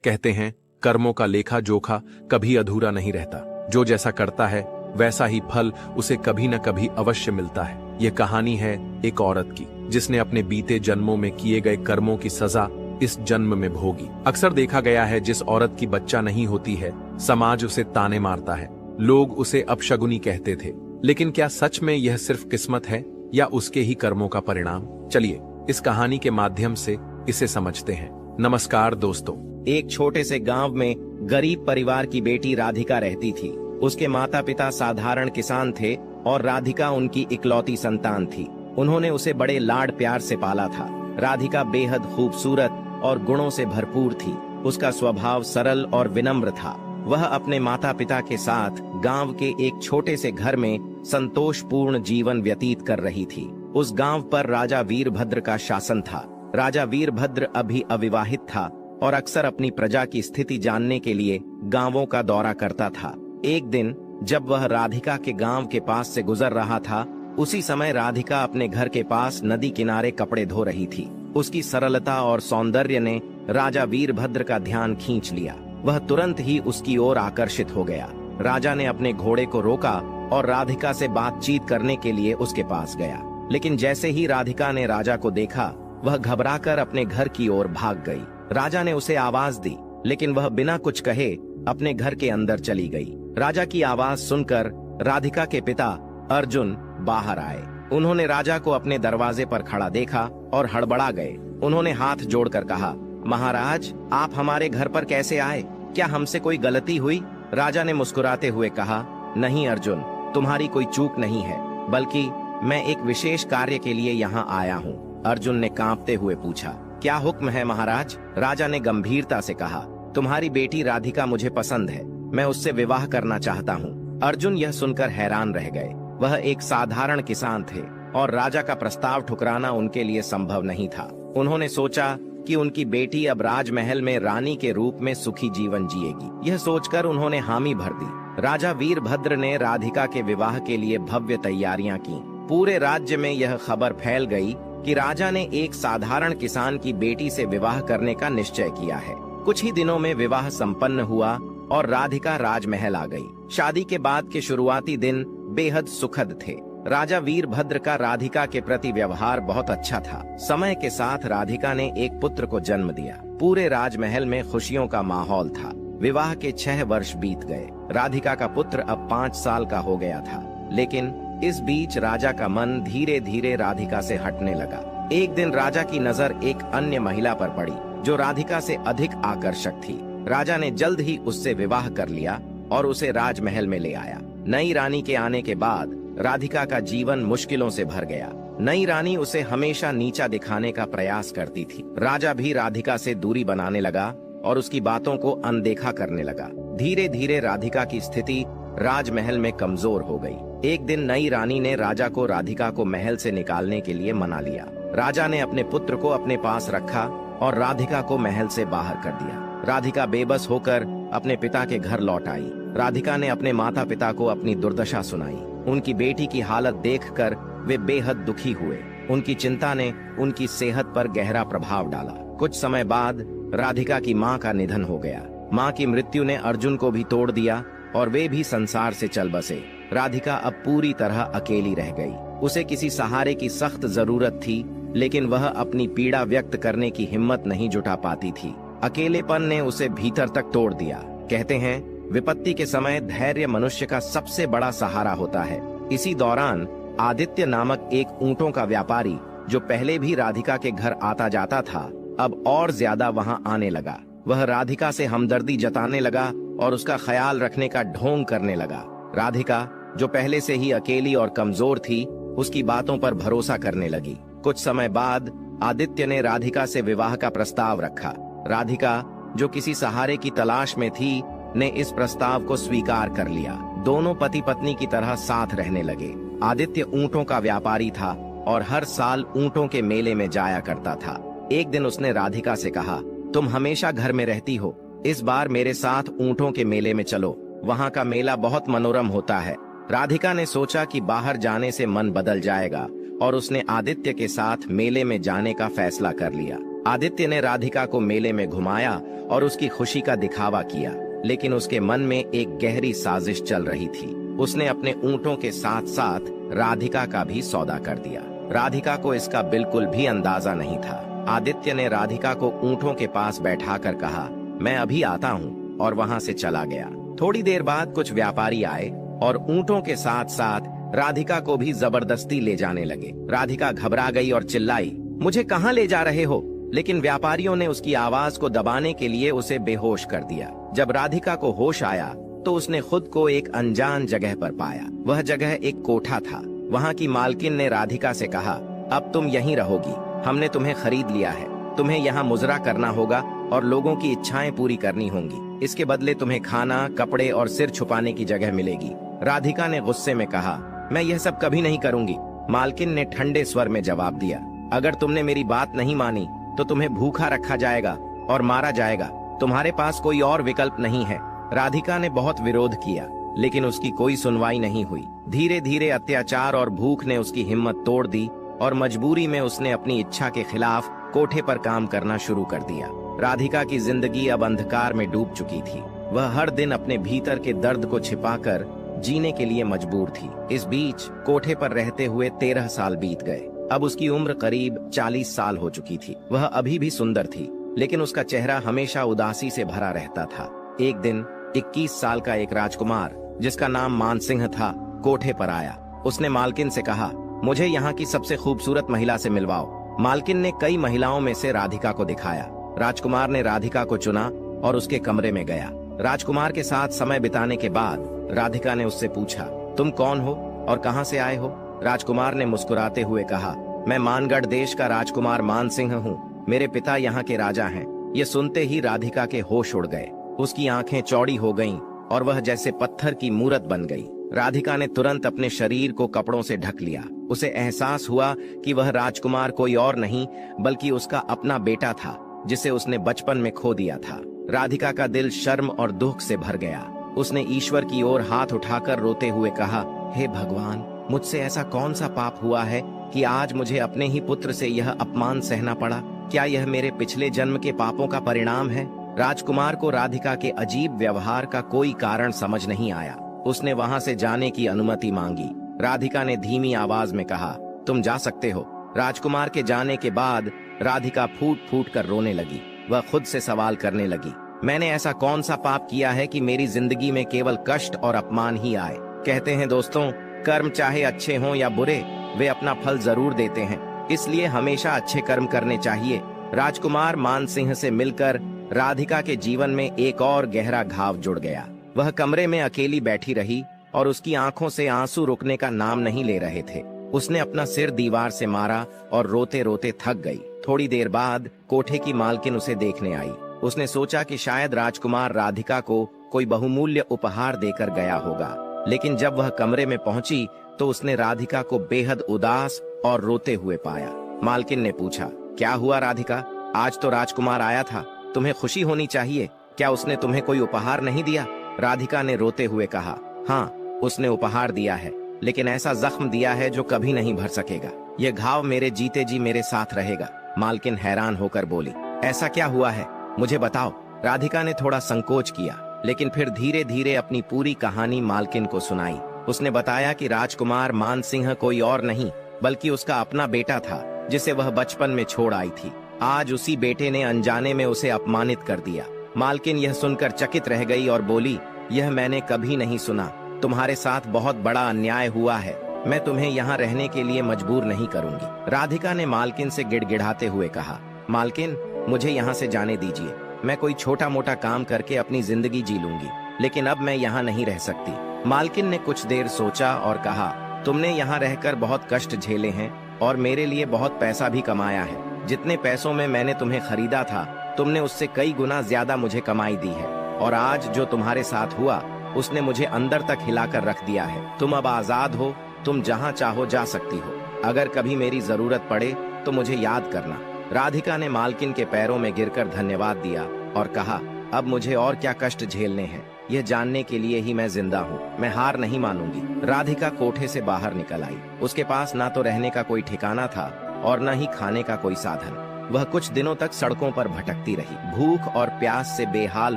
कहते हैं कर्मों का लेखा जोखा कभी अधूरा नहीं रहता। जो जैसा करता है वैसा ही फल उसे कभी न कभी अवश्य मिलता है। यह कहानी है एक औरत की जिसने अपने बीते जन्मों में किए गए कर्मों की सजा इस जन्म में भोगी। अक्सर देखा गया है जिस औरत की बच्चा नहीं होती है समाज उसे ताने मारता है, लोग उसे अपशगुनी कहते थे। लेकिन क्या सच में यह सिर्फ किस्मत है या उसके ही कर्मों का परिणाम? चलिए इस कहानी के माध्यम से इसे समझते हैं। नमस्कार दोस्तों। एक छोटे से गांव में गरीब परिवार की बेटी राधिका रहती थी। उसके माता पिता साधारण किसान थे और राधिका उनकी इकलौती संतान थी। उन्होंने उसे बड़े लाड प्यार से पाला था। राधिका बेहद खूबसूरत और गुणों से भरपूर थी। उसका स्वभाव सरल और विनम्र था। वह अपने माता पिता के साथ गांव के एक छोटे से घर में संतोषपूर्ण जीवन व्यतीत कर रही थी। उस गांव पर राजा वीरभद्र का शासन था। राजा वीरभद्र अभी अविवाहित था और अक्सर अपनी प्रजा की स्थिति जानने के लिए गांवों का दौरा करता था। एक दिन जब वह राधिका के गांव के पास से गुजर रहा था, उसी समय राधिका अपने घर के पास नदी किनारे कपड़े धो रही थी। उसकी सरलता और सौंदर्य ने राजा वीरभद्र का ध्यान खींच लिया। वह तुरंत ही उसकी ओर आकर्षित हो गया। राजा ने अपने घोड़े को रोका और राधिका से बातचीत करने के लिए उसके पास गया। लेकिन जैसे ही राधिका ने राजा को देखा, वह घबराकर अपने घर की ओर भाग गई। राजा ने उसे आवाज दी, लेकिन वह बिना कुछ कहे अपने घर के अंदर चली गई। राजा की आवाज सुनकर राधिका के पिता अर्जुन बाहर आए। उन्होंने राजा को अपने दरवाजे पर खड़ा देखा और हड़बड़ा गए। उन्होंने हाथ जोड़कर कहा, महाराज, आप हमारे घर पर कैसे आए? क्या हमसे कोई गलती हुई? राजा ने मुस्कुराते हुए कहा, नहीं अर्जुन, तुम्हारी कोई चूक नहीं है, बल्कि मैं एक विशेष कार्य के लिए यहाँ आया हूँ। अर्जुन ने कांपते हुए पूछा, क्या हुक्म है महाराज? राजा ने गंभीरता से कहा, तुम्हारी बेटी राधिका मुझे पसंद है, मैं उससे विवाह करना चाहता हूँ। अर्जुन यह सुनकर हैरान रह गए। वह एक साधारण किसान थे और राजा का प्रस्ताव ठुकराना उनके लिए संभव नहीं था। उन्होंने सोचा कि उनकी बेटी अब राजमहल में रानी के रूप में सुखी जीवन जिएगी। यह सोचकर उन्होंने हामी भर दी। राजा वीरभद्र ने राधिका के विवाह के लिए भव्य तैयारियां की। पूरे राज्य में यह खबर फैल गई कि राजा ने एक साधारण किसान की बेटी से विवाह करने का निश्चय किया है। कुछ ही दिनों में विवाह संपन्न हुआ और राधिका राजमहल आ गई। शादी के बाद के शुरुआती दिन बेहद सुखद थे। राजा वीरभद्र का राधिका के प्रति व्यवहार बहुत अच्छा था। समय के साथ राधिका ने एक पुत्र को जन्म दिया। पूरे राजमहल में खुशियों का माहौल था। विवाह के 6 वर्ष बीत गए। राधिका का पुत्र अब 5 साल का हो गया था। लेकिन इस बीच राजा का मन धीरे धीरे राधिका से हटने लगा। एक दिन राजा की नजर एक अन्य महिला पर पड़ी जो राधिका से अधिक आकर्षक थी। राजा ने जल्द ही उससे विवाह कर लिया और उसे राजमहल में ले आया। नई रानी के आने के बाद राधिका का जीवन मुश्किलों से भर गया। नई रानी उसे हमेशा नीचा दिखाने का प्रयास करती थी। राजा भी राधिका से दूरी बनाने लगा और उसकी बातों को अनदेखा करने लगा। धीरे धीरे राधिका की स्थिति राजमहल में कमजोर हो गई। एक दिन नई रानी ने राजा को राधिका को महल से निकालने के लिए मना लिया। राजा ने अपने पुत्र को अपने पास रखा और राधिका को महल से बाहर कर दिया। राधिका बेबस होकर अपने पिता के घर लौट आई। राधिका ने अपने माता पिता को अपनी दुर्दशा सुनाई। उनकी बेटी की हालत देखकर वे बेहद दुखी हुए। उनकी चिंता ने उनकी सेहत पर गहरा प्रभाव डाला। कुछ समय बाद राधिका की मां का निधन हो गया। मां की मृत्यु ने अर्जुन को भी तोड़ दिया और वे भी संसार से चल बसे। राधिका अब पूरी तरह अकेली रह गई। उसे किसी सहारे की सख्त जरूरत थी, लेकिन वह अपनी पीड़ा व्यक्त करने की हिम्मत नहीं जुटा पाती थी। अकेलेपन ने उसे भीतर तक तोड़ दिया। कहते हैं, विपत्ति के समय धैर्य मनुष्य का सबसे बड़ा सहारा होता है। इसी दौरान आदित्य नामक एक ऊंटों का व्यापारी, जो पहले भी राधिका के घर आता जाता था, अब और ज्यादा वहां आने लगा। वह राधिका से हमदर्दी जताने लगा और उसका ख्याल रखने का ढोंग करने लगा। राधिका, जो पहले से ही अकेली और कमजोर थी, उसकी बातों पर भरोसा करने लगी। कुछ समय बाद आदित्य ने राधिका से विवाह का प्रस्ताव रखा। राधिका, जो किसी सहारे की तलाश में थी, ने इस प्रस्ताव को स्वीकार कर लिया। दोनों पति पत्नी की तरह साथ रहने लगे। आदित्य ऊंटों का व्यापारी था और हर साल ऊंटों के मेले में जाया करता था। एक दिन उसने राधिका से कहा, तुम हमेशा घर में रहती हो, इस बार मेरे साथ ऊंटों के मेले में चलो, वहाँ का मेला बहुत मनोरम होता है। राधिका ने सोचा कि बाहर जाने से मन बदल जाएगा और उसने आदित्य के साथ मेले में जाने का फैसला कर लिया। आदित्य ने राधिका को मेले में घुमाया और उसकी खुशी का दिखावा किया, लेकिन उसके मन में एक गहरी साजिश चल रही थी। उसने अपने ऊंटों के साथ साथ राधिका का भी सौदा कर दिया। राधिका को इसका बिल्कुल भी अंदाजा नहीं था। आदित्य ने राधिका को ऊंटों के पास बैठाकर कहा, मैं अभी आता हूँ, और वहां से चला गया। थोड़ी देर बाद कुछ व्यापारी आए और ऊंटों के साथ साथ राधिका को भी जबरदस्ती ले जाने लगे। राधिका घबरा गई और चिल्लाई, मुझे कहाँ ले जा रहे हो? लेकिन व्यापारियों ने उसकी आवाज को दबाने के लिए उसे बेहोश कर दिया। जब राधिका को होश आया तो उसने खुद को एक अनजान जगह पर पाया। वह जगह एक कोठा था। वहाँ की मालकिन ने राधिका से कहा, अब तुम यहीं रहोगी, हमने तुम्हें खरीद लिया है। तुम्हें यहाँ मुजरा करना होगा और लोगों की इच्छाएं पूरी करनी होंगी। इसके बदले तुम्हें खाना, कपड़े और सिर छुपाने की जगह मिलेगी। राधिका ने गुस्से में कहा, मैं यह सब कभी नहीं करूंगी। मालकिन ने ठंडे स्वर में जवाब दिया, अगर तुमने मेरी बात नहीं मानी तो तुम्हें भूखा रखा जाएगा और मारा जाएगा। तुम्हारे पास कोई और विकल्प नहीं है। राधिका ने बहुत विरोध किया, लेकिन उसकी कोई सुनवाई नहीं हुई। धीरे धीरे अत्याचार और भूख ने उसकी हिम्मत तोड़ दी और मजबूरी में उसने अपनी इच्छा के खिलाफ कोठे पर काम करना शुरू कर दिया। राधिका की जिंदगी अब अंधकार में डूब चुकी थी। वह हर दिन अपने भीतर के दर्द को छिपाकर जीने के लिए मजबूर थी। इस बीच कोठे पर रहते हुए 13 साल बीत गए। अब उसकी उम्र करीब 40 साल हो चुकी थी। वह अभी भी सुंदर थी, लेकिन उसका चेहरा हमेशा उदासी से भरा रहता था। एक दिन 21 साल का एक राजकुमार, जिसका नाम मानसिंह था, कोठे पर आया। उसने मालकिन से कहा, मुझे यहाँ की सबसे खूबसूरत महिला से मिलवाओ। मालकिन ने कई महिलाओं में से राधिका को दिखाया। राजकुमार ने राधिका को चुना और उसके कमरे में गया। राजकुमार के साथ समय बिताने के बाद राधिका ने उससे पूछा, तुम कौन हो और कहां से आए हो? राजकुमार ने मुस्कुराते हुए कहा, मैं मानगढ़ देश का राजकुमार मानसिंह हूँ। मेरे पिता यहाँ के राजा हैं। ये सुनते ही राधिका के होश उड़ गए। उसकी आंखें चौड़ी हो गईं और वह जैसे पत्थर की मूरत बन गई। राधिका ने तुरंत अपने शरीर को कपड़ों से ढक लिया। उसे एहसास हुआ कि वह राजकुमार कोई और नहीं बल्कि उसका अपना बेटा था, जिसे उसने बचपन में खो दिया था। राधिका का दिल शर्म और दुख से भर गया। उसने ईश्वर की ओर हाथ उठाकर रोते हुए कहा, हे भगवान, मुझसे ऐसा कौन सा पाप हुआ है कि आज मुझे अपने ही पुत्र से यह अपमान सहना पड़ा? क्या यह मेरे पिछले जन्म के पापों का परिणाम है? राजकुमार को राधिका के अजीब व्यवहार का कोई कारण समझ नहीं आया। उसने वहां से जाने की अनुमति मांगी। राधिका ने धीमी आवाज में कहा, तुम जा सकते हो। राजकुमार के जाने के बाद राधिका फूट फूट कर रोने लगी। वह खुद से सवाल करने लगी, मैंने ऐसा कौन सा पाप किया है कि मेरी जिंदगी में केवल कष्ट और अपमान ही आए? कहते हैं दोस्तों, कर्म चाहे अच्छे हों या बुरे, वे अपना फल जरूर देते हैं। इसलिए हमेशा अच्छे कर्म करने चाहिए। राजकुमार मानसिंह से मिलकर राधिका के जीवन में एक और गहरा घाव जुड़ गया। वह कमरे में अकेली बैठी रही और उसकी आंखों से आंसू रुकने का नाम नहीं ले रहे थे। उसने अपना सिर दीवार से मारा और रोते रोते थक गई। थोड़ी देर बाद कोठे की मालकिन उसे देखने आई। उसने सोचा कि शायद राजकुमार राधिका को कोई बहुमूल्य उपहार देकर गया होगा, लेकिन जब वह कमरे में पहुंची तो उसने राधिका को बेहद उदास और रोते हुए पाया। मालकिन ने पूछा, क्या हुआ राधिका? आज तो राजकुमार आया था, तुम्हें खुशी होनी चाहिए। क्या उसने तुम्हें कोई उपहार नहीं दिया? राधिका ने रोते हुए कहा, हाँ, उसने उपहार दिया है, लेकिन ऐसा जख्म दिया है जो कभी नहीं भर सकेगा। यह घाव मेरे जीते जी मेरे साथ रहेगा। मालकिन हैरान होकर बोली, ऐसा क्या हुआ है, मुझे बताओ। राधिका ने थोड़ा संकोच किया, लेकिन फिर धीरे धीरे अपनी पूरी कहानी मालकिन को सुनाई। उसने बताया कि राजकुमार मानसिंह कोई और नहीं बल्कि उसका अपना बेटा था, जिसे वह बचपन में छोड़ आई थी। आज उसी बेटे ने अनजाने में उसे अपमानित कर दिया। मालकिन यह सुनकर चकित रह गई और बोली, यह मैंने कभी नहीं सुना। तुम्हारे साथ बहुत बड़ा अन्याय हुआ है। मैं तुम्हें यहाँ रहने के लिए मजबूर नहीं करूंगी। राधिका ने मालकिन से गिड़गिड़ाते हुए कहा, मालकिन, मुझे यहाँ से जाने दीजिए। मैं कोई छोटा मोटा काम करके अपनी जिंदगी जी लूंगी, लेकिन अब मैं यहाँ नहीं रह सकती। मालकिन ने कुछ देर सोचा और कहा, तुमने यहाँ रहकर बहुत कष्ट झेले हैं और मेरे लिए बहुत पैसा भी कमाया है। जितने पैसों में मैंने तुम्हें खरीदा था, तुमने उससे कई गुना ज्यादा मुझे कमाई दी है। और आज जो तुम्हारे साथ हुआ, उसने मुझे अंदर तक हिलाकर रख दिया है। तुम अब आजाद हो, तुम जहाँ चाहो जा सकती हो। अगर कभी मेरी जरूरत पड़े तो मुझे याद करना। राधिका ने मालकिन के पैरों में गिरकर धन्यवाद दिया और कहा, अब मुझे और क्या कष्ट झेलने हैं, यह जानने के लिए ही मैं जिंदा हूँ। मैं हार नहीं मानूंगी। राधिका कोठे से बाहर निकल आई। उसके पास ना तो रहने का कोई ठिकाना था और न ही खाने का कोई साधन। वह कुछ दिनों तक सड़कों पर भटकती रही। भूख और प्यास से बेहाल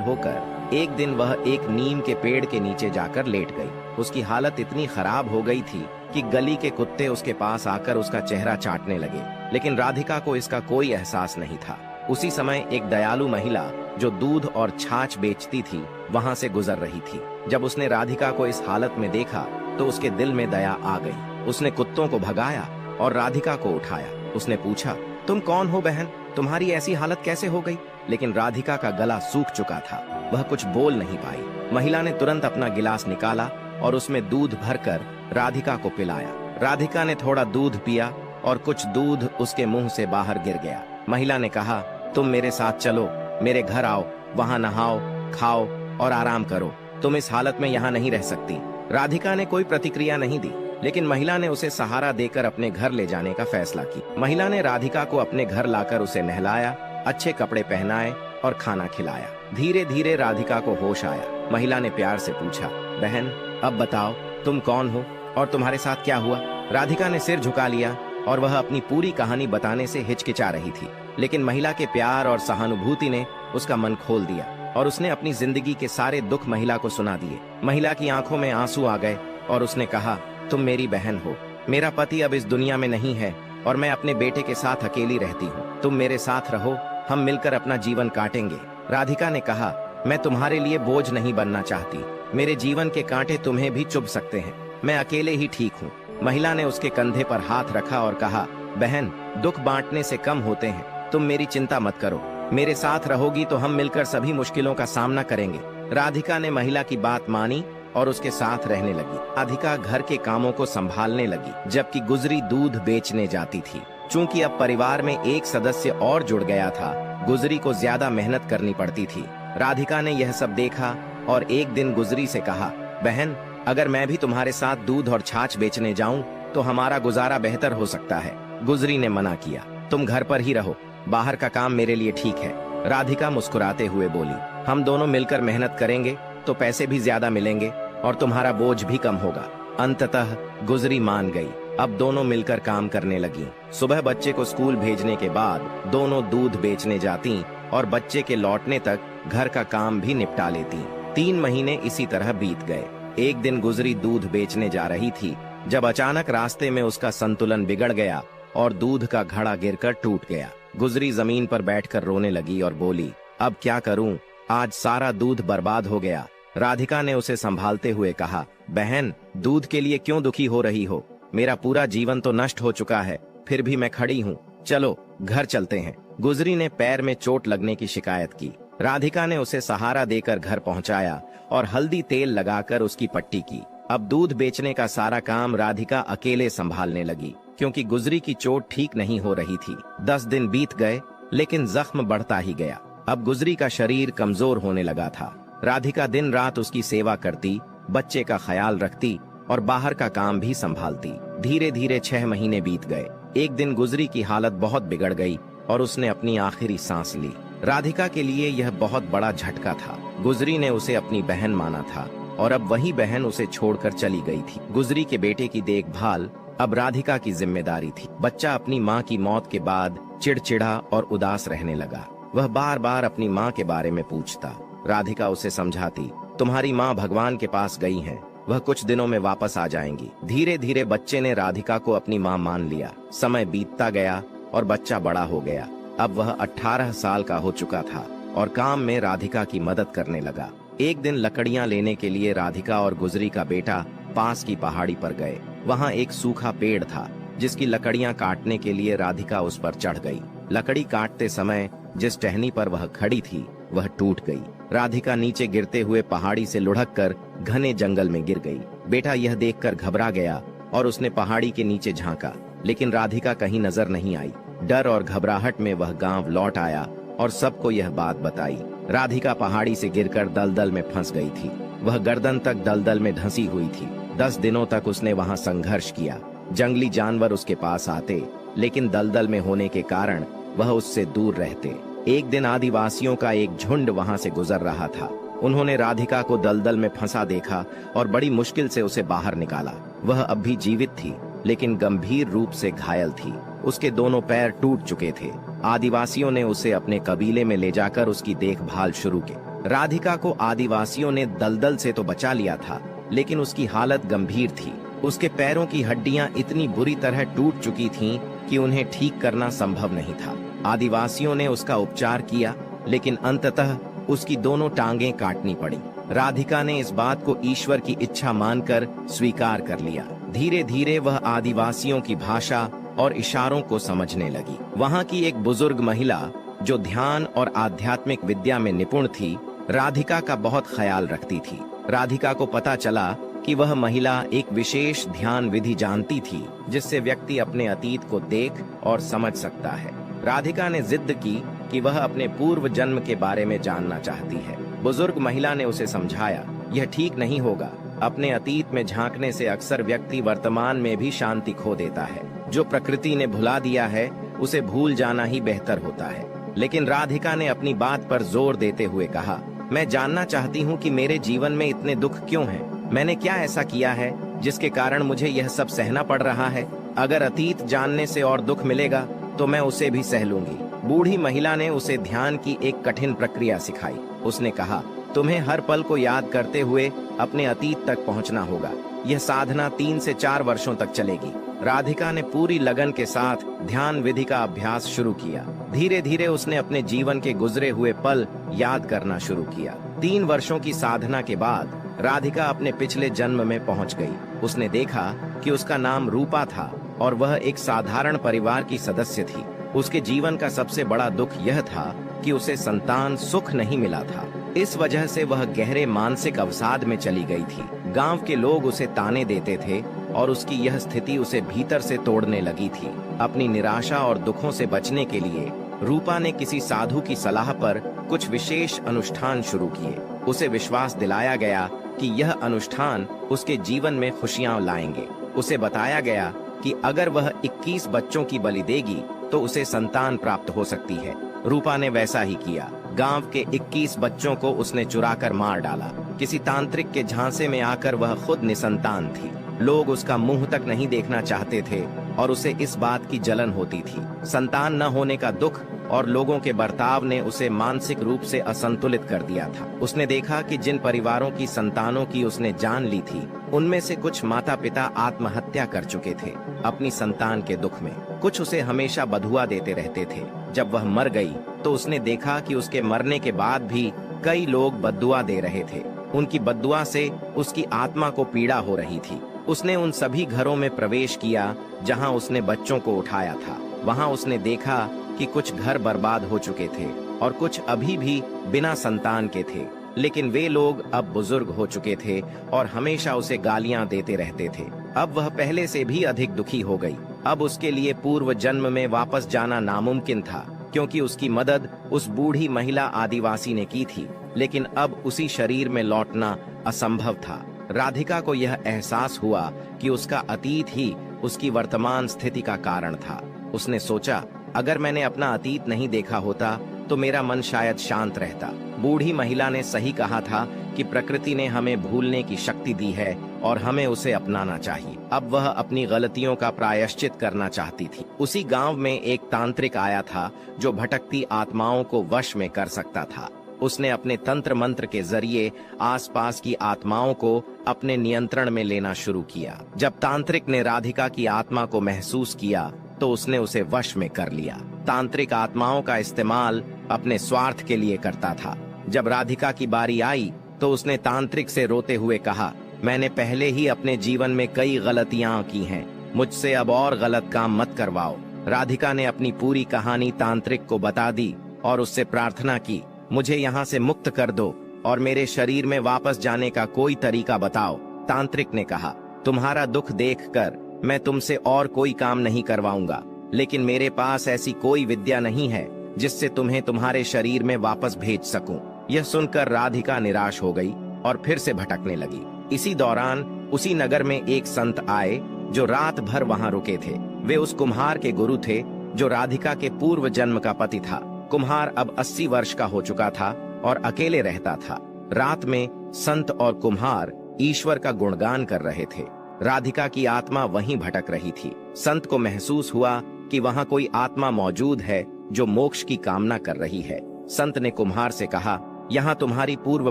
होकर एक दिन वह एक नीम के पेड़ के नीचे जाकर लेट गई। उसकी हालत इतनी खराब हो गई थी कि गली के कुत्ते उसके पास आकर उसका चेहरा चाटने लगे, लेकिन राधिका को इसका कोई एहसास नहीं था। उसी समय एक दयालु महिला जो दूध और छाछ बेचती थी वहां से गुजर रही थी। जब उसने राधिका को इस हालत में देखा तो उसके दिल में दया आ गई। उसने कुत्तों को भगाया और राधिका को उठाया। उसने पूछा, तुम कौन हो बहन? तुम्हारी ऐसी हालत कैसे हो गई? लेकिन राधिका का गला सूख चुका था, वह कुछ बोल नहीं पाई। महिला ने तुरंत अपना गिलास निकाला और उसमें दूध भरकर राधिका को पिलाया। राधिका ने थोड़ा दूध पिया और कुछ दूध उसके मुंह से बाहर गिर गया। महिला ने कहा, तुम मेरे साथ चलो, मेरे घर आओ, वहां नहाओ, खाओ और आराम करो। तुम इस हालत में यहाँ नहीं रह सकती। राधिका ने कोई प्रतिक्रिया नहीं दी, लेकिन महिला ने उसे सहारा देकर अपने घर ले जाने का फैसला किया। महिला ने राधिका को अपने घर लाकर उसे नहलाया, अच्छे कपड़े पहनाए और खाना खिलाया। धीरे धीरे राधिका को होश आया। महिला ने प्यार से पूछा, बहन अब बताओ तुम कौन हो और तुम्हारे साथ क्या हुआ? राधिका ने सिर झुका लिया और वह अपनी पूरी कहानी बताने से हिचकिचा रही थी, लेकिन महिला के प्यार और सहानुभूति ने उसका मन खोल दिया और उसने अपनी जिंदगी के सारे दुख महिला को सुना दिए। महिला की आंखों में आंसू आ गए और उसने कहा, तुम मेरी बहन हो। मेरा पति अब इस दुनिया में नहीं है और मैं अपने बेटे के साथ अकेली रहती हूँ। तुम मेरे साथ रहो, हम मिलकर अपना जीवन काटेंगे। राधिका ने कहा, मैं तुम्हारे लिए बोझ नहीं बनना चाहती। मेरे जीवन के कांटे तुम्हें भी चुभ सकते हैं, मैं अकेले ही ठीक हूँ। महिला ने उसके कंधे पर हाथ रखा और कहा, बहन दुख बांटने से कम होते हैं, तुम मेरी चिंता मत करो। मेरे साथ रहोगी तो हम मिलकर सभी मुश्किलों का सामना करेंगे। राधिका ने महिला की बात मानी और उसके साथ रहने लगी। राधिका घर के कामों को संभालने लगी, जबकि गुजरी दूध बेचने जाती थी। चूंकि अब परिवार में एक सदस्य और जुड़ गया था, गुजरी को ज्यादा मेहनत करनी पड़ती थी। राधिका ने यह सब देखा और एक दिन गुजरी से कहा, बहन अगर मैं भी तुम्हारे साथ दूध और छाछ बेचने जाऊं तो हमारा गुजारा बेहतर हो सकता है। गुजरी ने मना किया, तुम घर पर ही रहो, बाहर का काम मेरे लिए ठीक है। राधिका मुस्कुराते हुए बोली, हम दोनों मिलकर मेहनत करेंगे तो पैसे भी ज्यादा मिलेंगे और तुम्हारा बोझ भी कम होगा। अंततः गुजरी मान गई। अब दोनों मिलकर काम करने लगी। सुबह बच्चे को स्कूल भेजने के बाद दोनों दूध बेचने जाती और बच्चे के लौटने तक घर का काम भी निपटा लेती। 3 महीने इसी तरह बीत गए। एक दिन गुजरी दूध बेचने जा रही थी जब अचानक रास्ते में उसका संतुलन बिगड़ गया और दूध का घड़ा गिरकर टूट गया। गुजरी जमीन पर बैठकर रोने लगी और बोली, अब क्या करूं? आज सारा दूध बर्बाद हो गया। राधिका ने उसे संभालते हुए कहा, बहन दूध के लिए क्यों दुखी हो रही हो? मेरा पूरा जीवन तो नष्ट हो चुका है, फिर भी मैं खड़ी हूँ। चलो घर चलते हैं। गुजरी ने पैर में चोट लगने की शिकायत की। राधिका ने उसे सहारा देकर घर पहुंचाया और हल्दी तेल लगाकर उसकी पट्टी की। अब दूध बेचने का सारा काम राधिका अकेले संभालने लगी, क्योंकि गुजरी की चोट ठीक नहीं हो रही थी। 10 दिन बीत गए, लेकिन जख्म बढ़ता ही गया। अब गुजरी का शरीर कमजोर होने लगा था। राधिका दिन रात उसकी सेवा करती, बच्चे का ख्याल रखती और बाहर का काम भी संभालती। धीरे धीरे 6 महीने बीत गए। एक दिन गुजरी की हालत बहुत बिगड़ गई और उसने अपनी आखिरी सांस ली। राधिका के लिए यह बहुत बड़ा झटका था। गुजरी ने उसे अपनी बहन माना था और अब वही बहन उसे छोड़कर चली गई थी। गुजरी के बेटे की देखभाल अब राधिका की जिम्मेदारी थी। बच्चा अपनी माँ की मौत के बाद चिड़चिड़ा और उदास रहने लगा। वह बार बार अपनी माँ के बारे में पूछता। राधिका उसे समझाती, तुम्हारी माँ भगवान के पास गई हैं, वह कुछ दिनों में वापस आ जाएंगी। धीरे धीरे बच्चे ने राधिका को अपनी माँ मान लिया। समय बीतता गया और बच्चा बड़ा हो गया। अब वह 18 साल का हो चुका था और काम में राधिका की मदद करने लगा। एक दिन लकड़ियां लेने के लिए राधिका और गुजरी का बेटा पास की पहाड़ी पर गए। वहां एक सूखा पेड़ था जिसकी लकड़ियां काटने के लिए राधिका उस पर चढ़ गई। लकड़ी काटते समय जिस टहनी पर वह खड़ी थी वह टूट गई। राधिका नीचे गिरते हुए पहाड़ी से लुढ़ककर घने जंगल में गिर गई। बेटा यह देखकर घबरा गया और उसने पहाड़ी के नीचे झांका, लेकिन राधिका कहीं नजर नहीं आई। डर और घबराहट में वह गांव लौट आया और सबको यह बात बताई। राधिका पहाड़ी से गिरकर दलदल में फंस गई थी। वह गर्दन तक दलदल में धंसी हुई थी। 10 दिनों तक उसने वहां संघर्ष किया। जंगली जानवर उसके पास आते, लेकिन दलदल में होने के कारण वह उससे दूर रहते। एक दिन आदिवासियों का एक झुंड वहां से गुजर रहा था। उन्होंने राधिका को दलदल में फंसा देखा और बड़ी मुश्किल से उसे बाहर निकाला। वह अब भी जीवित थी, लेकिन गंभीर रूप से घायल थी। उसके दोनों पैर टूट चुके थे आदिवासियों ने उसे अपने कबीले में ले जाकर उसकी देखभाल शुरू की। राधिका को आदिवासियों ने दलदल से तो बचा लिया था, लेकिन उसकी हालत गंभीर थी। उसके पैरों की हड्डियां इतनी बुरी तरह टूट चुकी थीं कि उन्हें ठीक करना संभव नहीं था। आदिवासियों ने उसका उपचार किया, लेकिन अंततः उसकी दोनों टांगें काटनी पड़ी। राधिका ने इस बात को ईश्वर की इच्छा मानकर स्वीकार कर लिया। धीरे धीरे वह आदिवासियों की भाषा और इशारों को समझने लगी। वहाँ की एक बुजुर्ग महिला जो ध्यान और आध्यात्मिक विद्या में निपुण थी, राधिका का बहुत ख्याल रखती थी। राधिका को पता चला कि वह महिला एक विशेष ध्यान विधि जानती थी, जिससे व्यक्ति अपने अतीत को देख और समझ सकता है। राधिका ने जिद की कि वह अपने पूर्व जन्म के बारे में जानना चाहती है। बुजुर्ग महिला ने उसे समझाया, यह ठीक नहीं होगा। अपने अतीत में झांकने से अक्सर व्यक्ति वर्तमान में भी शांति खो देता है। जो प्रकृति ने भुला दिया है, उसे भूल जाना ही बेहतर होता है। लेकिन राधिका ने अपनी बात पर जोर देते हुए कहा, मैं जानना चाहती हूँ कि मेरे जीवन में इतने दुख क्यों हैं? मैंने क्या ऐसा किया है जिसके कारण मुझे यह सब सहना पड़ रहा है? अगर अतीत जानने से और दुख मिलेगा तो मैं उसे भी सह लूंगी। बूढ़ी महिला ने उसे ध्यान की एक कठिन प्रक्रिया सिखाई। उसने कहा, तुम्हें हर पल को याद करते हुए अपने अतीत तक पहुंचना होगा। यह साधना 3 से 4 वर्षों तक चलेगी। राधिका ने पूरी लगन के साथ ध्यान विधि का अभ्यास शुरू किया। धीरे धीरे उसने अपने जीवन के गुजरे हुए पल याद करना शुरू किया। 3 वर्षों की साधना के बाद राधिका अपने पिछले जन्म में पहुंच गई। उसने देखा कि उसका नाम रूपा था और वह एक साधारण परिवार की सदस्य थी। उसके जीवन का सबसे बड़ा दुख यह था कि उसे संतान सुख नहीं मिला था। इस वजह से वह गहरे मानसिक अवसाद में चली गई थी। गांव के लोग उसे ताने देते थे और उसकी यह स्थिति उसे भीतर से तोड़ने लगी थी। अपनी निराशा और दुखों से बचने के लिए रूपा ने किसी साधु की सलाह पर कुछ विशेष अनुष्ठान शुरू किए। उसे विश्वास दिलाया गया कि यह अनुष्ठान उसके जीवन में खुशियां लाएंगे। उसे बताया गया कि अगर वह 21 बच्चों की बलि देगी तो उसे संतान प्राप्त हो सकती है। रूपा ने वैसा ही किया। गांव के 21 बच्चों को उसने चुराकर मार डाला। किसी तांत्रिक के झांसे में आकर वह खुद निसंतान थी। लोग उसका मुंह तक नहीं देखना चाहते थे और उसे इस बात की जलन होती थी। संतान न होने का दुख और लोगों के बर्ताव ने उसे मानसिक रूप से असंतुलित कर दिया था। उसने देखा कि जिन परिवारों की संतानों की उसने जान ली थी, उनमें से कुछ माता पिता आत्महत्या कर चुके थे अपनी संतान के दुख में। कुछ उसे हमेशा बधुआ देते रहते थे। जब वह मर गई तो उसने देखा कि उसके मरने के बाद भी कई लोग बद्दुआ दे रहे थे। उनकी बद्दुआ से उसकी आत्मा को पीड़ा हो रही थी। उसने उन सभी घरों में प्रवेश किया जहां उसने बच्चों को उठाया था। वहां उसने देखा कि कुछ घर बर्बाद हो चुके थे और कुछ अभी भी बिना संतान के थे। लेकिन वे लोग अब बुजुर्ग हो चुके थे और हमेशा उसे गालियां देते रहते थे। अब वह पहले से भी अधिक दुखी हो गई। अब उसके लिए पूर्व जन्म में वापस जाना नामुमकिन था, क्योंकि उसकी मदद उस बूढ़ी महिला आदिवासी ने की थी। लेकिन अब उसी शरीर में लौटना असंभव था। राधिका को यह एहसास हुआ कि उसका अतीत ही उसकी वर्तमान स्थिति का कारण था। उसने सोचा, अगर मैंने अपना अतीत नहीं देखा होता तो मेरा मन शायद शांत रहता। बूढ़ी महिला ने सही कहा था कि प्रकृति ने हमें भूलने की शक्ति दी है और हमें उसे अपनाना चाहिए। अब वह अपनी गलतियों का प्रायश्चित करना चाहती थी। उसी गांव में एक तांत्रिक आया था जो भटकती आत्माओं को वश में कर सकता था। उसने अपने तंत्र मंत्र के जरिए आसपास की आत्माओं को अपने नियंत्रण में लेना शुरू किया। जब तांत्रिक ने राधिका की आत्मा को महसूस किया तो उसने उसे वश में कर लिया। तांत्रिक आत्माओं का इस्तेमाल अपने स्वार्थ के लिए करता था। जब राधिका की बारी आई तो उसने तांत्रिक से रोते हुए कहा, मैंने पहले ही अपने जीवन में कई गलतियां की हैं, मुझसे अब और गलत काम मत करवाओ। राधिका ने अपनी पूरी कहानी तांत्रिक को बता दी और उससे प्रार्थना की, मुझे यहाँ से मुक्त कर दो और मेरे शरीर में वापस जाने का कोई तरीका बताओ। तांत्रिक ने कहा, तुम्हारा दुख देखकर मैं तुमसे और कोई काम नहीं करवाऊंगा, लेकिन मेरे पास ऐसी कोई विद्या नहीं है जिससे तुम्हें तुम्हारे शरीर में वापस भेज सकूं। यह सुनकर राधिका निराश हो गई और फिर से भटकने लगी। इसी दौरान उसी नगर में एक संत आए जो रात भर वहां रुके थे। वे उस कुम्हार के गुरु थे जो राधिका के पूर्व जन्म का पति था। कुम्हार अब 80 वर्ष का हो चुका था और अकेले रहता था। रात में संत और कुम्हार ईश्वर का गुणगान कर रहे थे। राधिका की आत्मा वहीं भटक रही थी। संत को महसूस हुआ कि वहां कोई आत्मा मौजूद है जो मोक्ष की कामना कर रही है। संत ने कुम्हार से कहा, यहाँ तुम्हारी पूर्व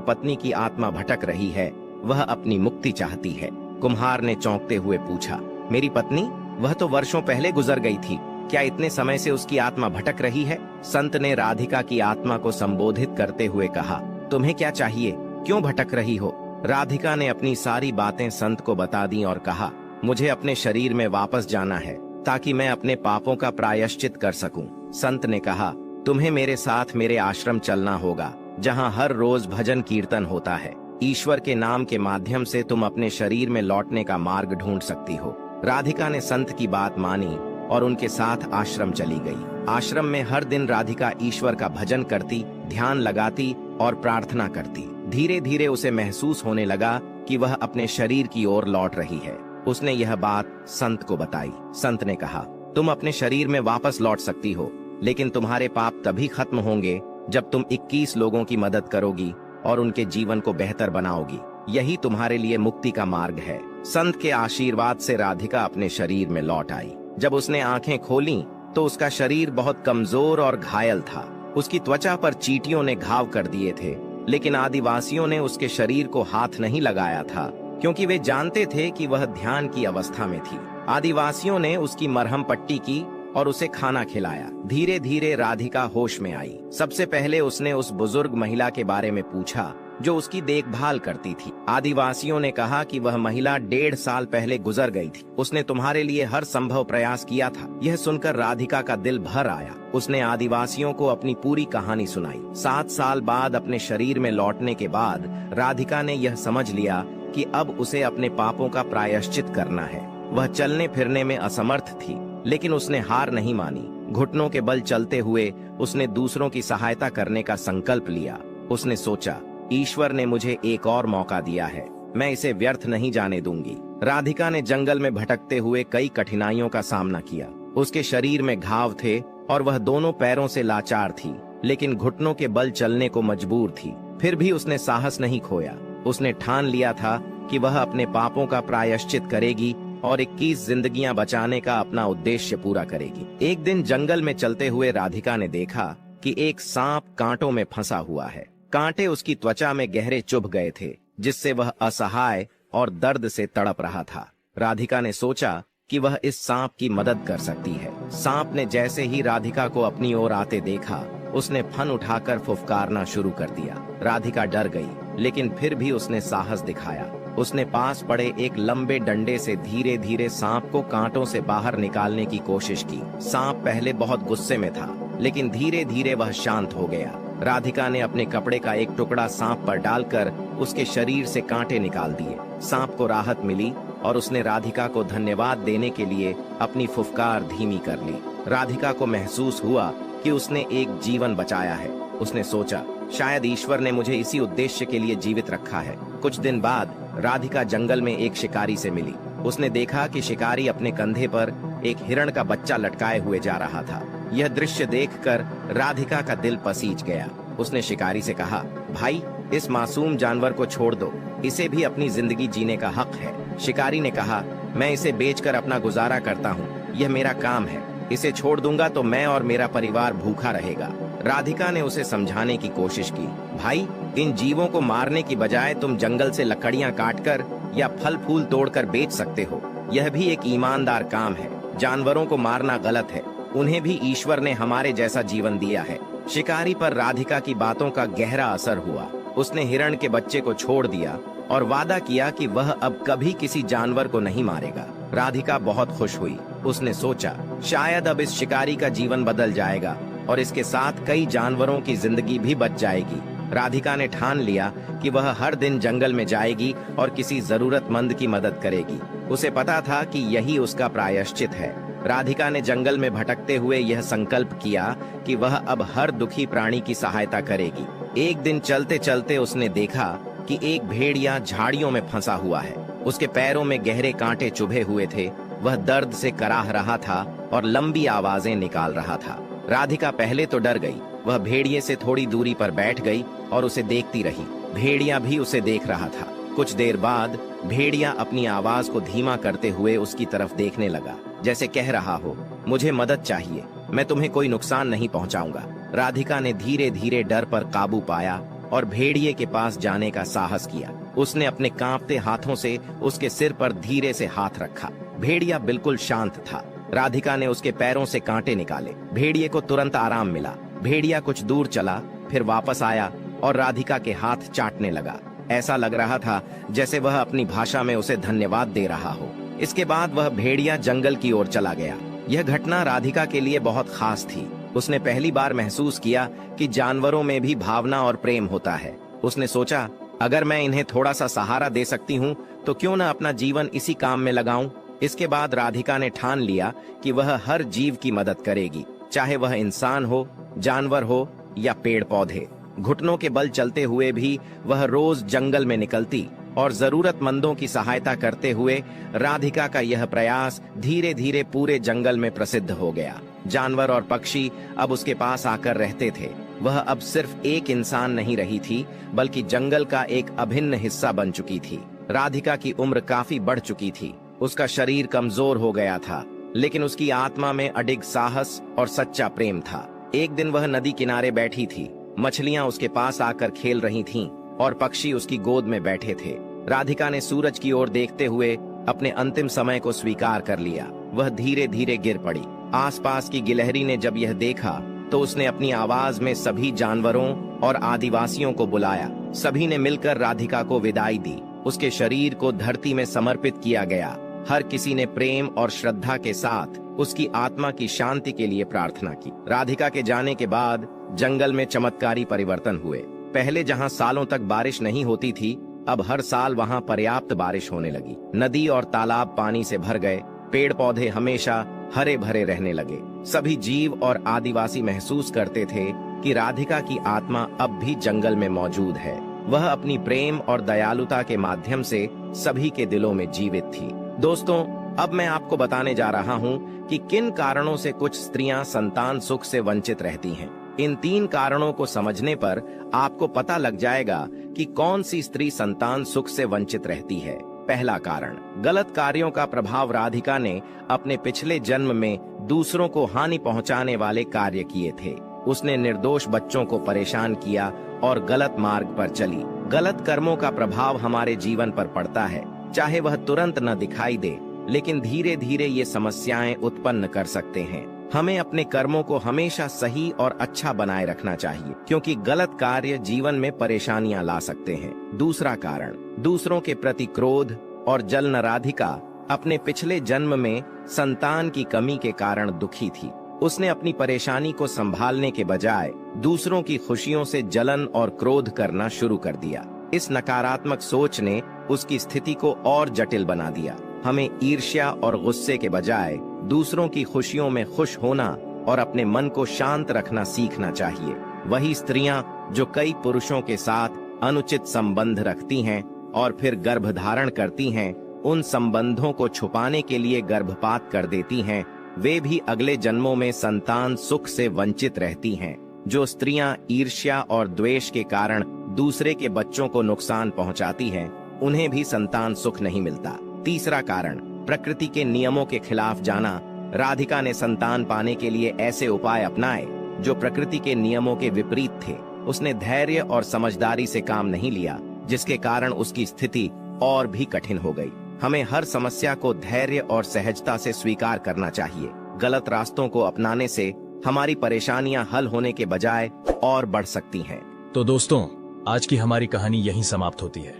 पत्नी की आत्मा भटक रही है, वह अपनी मुक्ति चाहती है। कुम्हार ने चौंकते हुए पूछा, मेरी पत्नी? वह तो वर्षों पहले गुजर गई थी, क्या इतने समय से उसकी आत्मा भटक रही है? संत ने राधिका की आत्मा को संबोधित करते हुए कहा, तुम्हें क्या चाहिए, क्यों भटक रही हो? राधिका ने अपनी सारी बातें संत को बता दी और कहा, मुझे अपने शरीर में वापस जाना है ताकि मैं अपने पापों का प्रायश्चित कर सकूं। संत ने कहा, तुम्हें मेरे साथ मेरे आश्रम चलना होगा, जहां हर रोज भजन कीर्तन होता है। ईश्वर के नाम के माध्यम से तुम अपने शरीर में लौटने का मार्ग ढूंढ सकती हो। राधिका ने संत की बात मानी और उनके साथ आश्रम चली गई। आश्रम में हर दिन राधिका ईश्वर का भजन करती, ध्यान लगाती और प्रार्थना करती। धीरे धीरे उसे महसूस होने लगा कि वह अपने शरीर की ओर लौट रही है। उसने यह बात संत को बताई। संत ने कहा, तुम अपने शरीर में वापस लौट सकती हो, लेकिन तुम्हारे पाप तभी खत्म होंगे जब तुम 21 लोगों की मदद करोगी और उनके जीवन को बेहतर बनाओगी। यही तुम्हारे लिए मुक्ति का मार्ग है। संत के आशीर्वाद से राधिका अपने शरीर में लौट आई। जब उसने आंखें खोलीं, तो उसका शरीर बहुत कमजोर और घायल था। उसकी त्वचा पर चींटियों ने घाव कर दिए थे, लेकिन आदिवासियों ने उसके शरीर को हाथ नहीं लगाया था, क्योंकि वे जानते थे कि वह ध्यान की अवस्था में थी। आदिवासियों ने उसकी मरहम पट्टी की और उसे खाना खिलाया। धीरे धीरे राधिका होश में आई। सबसे पहले उसने उस बुजुर्ग महिला के बारे में पूछा जो उसकी देखभाल करती थी। आदिवासियों ने कहा कि वह महिला 1.5 साल पहले गुजर गई थी। उसने तुम्हारे लिए हर संभव प्रयास किया था। यह सुनकर राधिका का दिल भर आया। उसने आदिवासियों को अपनी पूरी कहानी सुनाई। 7 साल बाद अपने शरीर में लौटने के बाद राधिका ने यह समझ लिया कि अब उसे अपने पापों का प्रायश्चित करना है। वह चलने फिरने में असमर्थ थी, लेकिन उसने हार नहीं मानी। घुटनों के बल चलते हुए उसने दूसरों की सहायता करने का संकल्प लिया। उसने सोचा, ईश्वर ने मुझे एक और मौका दिया है, मैं इसे व्यर्थ नहीं जाने दूंगी। राधिका ने जंगल में भटकते हुए कई कठिनाइयों का सामना किया। उसके शरीर में घाव थे और वह दोनों पैरों से लाचार थी, लेकिन घुटनों के बल चलने को मजबूर थी। फिर भी उसने साहस नहीं खोया। उसने ठान लिया था कि वह अपने पापों का प्रायश्चित करेगी और 21 जिंदगियां बचाने का अपना उद्देश्य पूरा करेगी। एक दिन जंगल में चलते हुए राधिका ने देखा कि एक सांप कांटों में फंसा हुआ है। कांटे उसकी त्वचा में गहरे चुभ गए थे, जिससे वह असहाय और दर्द से तड़प रहा था। राधिका ने सोचा कि वह इस सांप की मदद कर सकती है। सांप ने जैसे ही राधिका को अपनी ओर आते देखा, उसने फन उठाकर फुफकारना शुरू कर दिया। राधिका डर गई, लेकिन फिर भी उसने साहस दिखाया। उसने पास पड़े एक लंबे डंडे से धीरे धीरे सांप को कांटों से बाहर निकालने की कोशिश की। सांप पहले बहुत गुस्से में था, लेकिन धीरे धीरे वह शांत हो गया। राधिका ने अपने कपड़े का एक टुकड़ा सांप पर डालकर उसके शरीर से कांटे निकाल दिए। सांप को राहत मिली और उसने राधिका को धन्यवाद देने के लिए अपनी फुफकार धीमी कर ली। राधिका को महसूस हुआ कि उसने एक जीवन बचाया है। उसने सोचा, शायद ईश्वर ने मुझे इसी उद्देश्य के लिए जीवित रखा है। कुछ दिन बाद राधिका जंगल में एक शिकारी से मिली। उसने देखा कि शिकारी अपने कंधे पर एक हिरण का बच्चा लटकाए हुए जा रहा था। यह दृश्य देखकर राधिका का दिल पसीज गया। उसने शिकारी से कहा, भाई, इस मासूम जानवर को छोड़ दो, इसे भी अपनी जिंदगी जीने का हक है। शिकारी ने कहा, मैं इसे बेचकर अपना गुजारा करता हूँ, यह मेरा काम है। इसे छोड़ दूंगा तो मैं और मेरा परिवार भूखा रहेगा। राधिका ने उसे समझाने की कोशिश की, भाई, इन जीवों को मारने की बजाय तुम जंगल से लकड़ियां काटकर या फल फूल तोड़कर बेच सकते हो। यह भी एक ईमानदार काम है। जानवरों को मारना गलत है, उन्हें भी ईश्वर ने हमारे जैसा जीवन दिया है। शिकारी पर राधिका की बातों का गहरा असर हुआ। उसने हिरण के बच्चे को छोड़ दिया और वादा किया कि वह अब कभी किसी जानवर को नहीं मारेगा। राधिका बहुत खुश हुई। उसने सोचा, शायद अब इस शिकारी का जीवन बदल जाएगा और इसके साथ कई जानवरों की जिंदगी भी बच जाएगी। राधिका ने ठान लिया कि वह हर दिन जंगल में जाएगी और किसी जरूरतमंद की मदद करेगी। उसे पता था कि यही उसका प्रायश्चित है। राधिका ने जंगल में भटकते हुए यह संकल्प किया कि वह अब हर दुखी प्राणी की सहायता करेगी। एक दिन चलते चलते उसने देखा कि एक भेड़िया झाड़ियों में फंसा हुआ है। उसके पैरों में गहरे कांटे चुभे हुए थे। वह दर्द से कराह रहा था और लंबी आवाजें निकाल रहा था। राधिका पहले तो डर गई। वह भेड़िए से थोड़ी दूरी पर बैठ गई और उसे देखती रही। भेड़िया भी उसे देख रहा था। कुछ देर बाद भेड़िया अपनी आवाज को धीमा करते हुए उसकी तरफ देखने लगा, जैसे कह रहा हो, मुझे मदद चाहिए। मैं तुम्हें कोई नुकसान नहीं पहुंचाऊंगा। राधिका ने धीरे धीरे डर पर काबू पाया और भेड़िए के पास जाने का साहस किया। उसने अपने कांपते हाथों से उसके सिर पर धीरे से हाथ रखा। भेड़िया बिल्कुल शांत था। राधिका ने उसके पैरों से कांटे निकाले। भेड़िए को तुरंत आराम मिला। भेड़िया कुछ दूर चला, फिर वापस आया और राधिका के हाथ चाटने लगा। ऐसा लग रहा था जैसे वह अपनी भाषा में उसे धन्यवाद दे रहा हो। इसके बाद वह भेड़िया जंगल की ओर चला गया। यह घटना राधिका के लिए बहुत खास थी। उसने पहली बार महसूस किया कि जानवरों में भी भावना और प्रेम होता है। उसने सोचा, अगर मैं इन्हें थोड़ा सा सहारा दे सकती हूँ तो क्यों न अपना जीवन इसी काम में लगाऊं। इसके बाद राधिका ने ठान लिया कि वह हर जीव की मदद करेगी, चाहे वह इंसान हो, जानवर हो या पेड़ पौधे। घुटनों के बल चलते हुए भी वह रोज जंगल में निकलती और जरूरतमंदों की सहायता करते हुए राधिका का यह प्रयास धीरे धीरे पूरे जंगल में प्रसिद्ध हो गया। जानवर और पक्षी अब उसके पास आकर रहते थे। वह अब सिर्फ एक इंसान नहीं रही थी, बल्कि जंगल का एक अभिन्न हिस्सा बन चुकी थी। राधिका की उम्र काफी बढ़ चुकी थी। उसका शरीर कमजोर हो गया था, लेकिन उसकी आत्मा में अडिग साहस और सच्चा प्रेम था। एक दिन वह नदी किनारे बैठी थी। मछलियां उसके पास आकर खेल रही थीं और पक्षी उसकी गोद में बैठे थे। राधिका ने सूरज की ओर देखते हुए अपने अंतिम समय को स्वीकार कर लिया। वह धीरे धीरे गिर पड़ी। आसपास की गिलहरी ने जब यह देखा तो उसने अपनी आवाज में सभी जानवरों और आदिवासियों को बुलाया। सभी ने मिलकर राधिका को विदाई दी। उसके शरीर को धरती में समर्पित किया गया। हर किसी ने प्रेम और श्रद्धा के साथ उसकी आत्मा की शांति के लिए प्रार्थना की। राधिका के जाने के बाद जंगल में चमत्कारी परिवर्तन हुए। पहले जहां सालों तक बारिश नहीं होती थी, अब हर साल वहां पर्याप्त बारिश होने लगी। नदी और तालाब पानी से भर गए। पेड़ पौधे हमेशा हरे भरे रहने लगे। सभी जीव और आदिवासी महसूस करते थे कि राधिका की आत्मा अब भी जंगल में मौजूद है। वह अपनी प्रेम और दयालुता के माध्यम से सभी के दिलों में जीवित थी। दोस्तों, अब मैं आपको बताने जा रहा हूँ कि किन कारणों से कुछ स्त्रियां संतान सुख से वंचित रहती हैं। इन 3 कारणों को समझने पर आपको पता लग जाएगा कि कौन सी स्त्री संतान सुख से वंचित रहती है। पहला कारण, गलत कार्यों का प्रभाव। राधिका ने अपने पिछले जन्म में दूसरों को हानि पहुंचाने वाले कार्य किए थे। उसने निर्दोष बच्चों को परेशान किया और गलत मार्ग पर चली। गलत कर्मों का प्रभाव हमारे जीवन पर पड़ता है, चाहे वह तुरंत न दिखाई दे, लेकिन धीरे धीरे ये समस्याएं उत्पन्न कर सकते हैं। हमें अपने कर्मों को हमेशा सही और अच्छा बनाए रखना चाहिए, क्योंकि गलत कार्य जीवन में परेशानियां ला सकते हैं। दूसरा कारण, दूसरों के प्रति क्रोध और जलन। राधिका अपने पिछले जन्म में संतान की कमी के कारण दुखी थी। उसने अपनी परेशानी को संभालने के बजाय दूसरों की खुशियों से जलन और क्रोध करना शुरू कर दिया। इस नकारात्मक सोच ने उसकी स्थिति को और जटिल बना दिया। हमें ईर्ष्या और गुस्से के बजाय दूसरों की खुशियों में खुश होना और अपने मन को शांत रखना सीखना चाहिए। वही स्त्रियां जो कई पुरुषों के साथ अनुचित संबंध रखती हैं और फिर गर्भधारण करती हैं, उन संबंधों को छुपाने के लिए गर्भपात कर देती हैं, वे भी अगले जन्मों में संतान सुख से वंचित रहती हैं। जो स्त्रियां ईर्ष्या और द्वेष के कारण दूसरे के बच्चों को नुकसान पहुंचाती हैं, उन्हें भी संतान सुख नहीं मिलता। तीसरा कारण, प्रकृति के नियमों के खिलाफ जाना। राधिका ने संतान पाने के लिए ऐसे उपाय अपनाए जो प्रकृति के नियमों के विपरीत थे। उसने धैर्य और समझदारी से काम नहीं लिया, जिसके कारण उसकी स्थिति और भी कठिन हो गई। हमें हर समस्या को धैर्य और सहजता से स्वीकार करना चाहिए। गलत रास्तों को अपनाने से हमारी परेशानियां हल होने के बजाय और बढ़ सकती हैं। तो दोस्तों, आज की हमारी कहानी यहीं समाप्त होती है।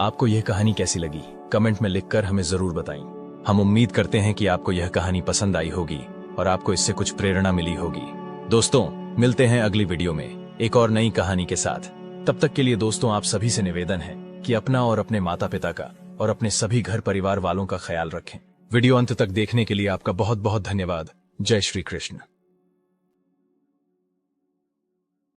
आपको यह कहानी कैसी लगी, कमेंट में लिखकर हमें जरूर बताएं। हम उम्मीद करते हैं कि आपको यह कहानी पसंद आई होगी और आपको इससे कुछ प्रेरणा मिली होगी। दोस्तों, मिलते हैं अगली वीडियो में एक और नई कहानी के साथ। तब तक के लिए दोस्तों, आप सभी से निवेदन है कि अपना और अपने माता पिता का और अपने सभी घर परिवार वालों का ख्याल रखें। वीडियो अंत तक देखने के लिए आपका बहुत बहुत धन्यवाद। जय श्री कृष्ण।